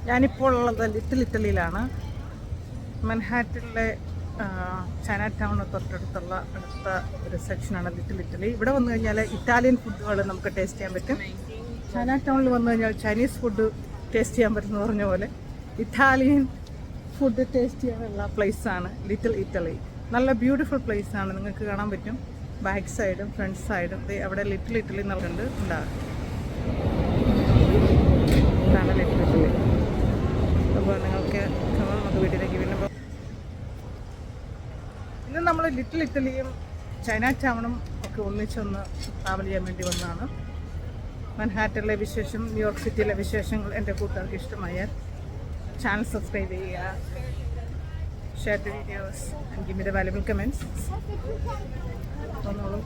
ഞാനിപ്പോൾ ഉള്ളത് little ഇറ്റലിയിലാണ്. മൻഹാറ്റനിലെ China ടൗണിന് തൊട്ടടുത്തുള്ള അടുത്ത ഒരു സെക്ഷനാണ് ലിറ്റിൽ ഇറ്റലി. ഇവിടെ വന്നു കഴിഞ്ഞാൽ ഇറ്റാലിയൻ ഫുഡുകൾ നമുക്ക് ടേസ്റ്റ് ചെയ്യാൻ പറ്റും. ചൈന ടൗണിൽ വന്നു കഴിഞ്ഞാൽ ചൈനീസ് ഫുഡ് ടേസ്റ്റ് ചെയ്യാൻ പറ്റുമെന്ന് പറഞ്ഞ പോലെ ഇറ്റാലിയൻ ഫുഡ് ടേസ്റ്റ് ചെയ്യാനുള്ള പ്ലേസാണ് ലിറ്റിൽ ഇറ്റലി. നല്ല ബ്യൂട്ടിഫുൾ പ്ലേസാണ്, നിങ്ങൾക്ക് കാണാൻ പറ്റും. ബാക്ക് സൈഡും ഫ്രണ്ട് സൈഡും അവിടെ ലിറ്റിൽ ഇറ്റലി എന്നുള്ളത് ഉണ്ടാകും. ഇതാണ് ലിറ്റിൽ ഇറ്റലി. അപ്പോൾ നിങ്ങൾക്ക് നമുക്ക് വീട്ടിലേക്ക് വീണ്ടും ഇന്ന് നമ്മൾ ലിറ്റിൽ ഇറ്റലിയും ചൈന ടൗണും ഒക്കെ ഒന്നിച്ചൊന്ന് ട്രാവൽ ചെയ്യാൻ വേണ്ടി വന്നതാണ്. മൻഹാറ്റനിലെ വിശേഷം, ന്യൂയോർക്ക് സിറ്റിയിലെ വിശേഷങ്ങൾ എൻ്റെ കൂട്ടുകാർക്ക് ഇഷ്ടമായാൽ ചാനൽ സബ്സ്ക്രൈബ് ചെയ്യുക, share the videos and give me the valuable comments. തോന്നുള്ളൂ.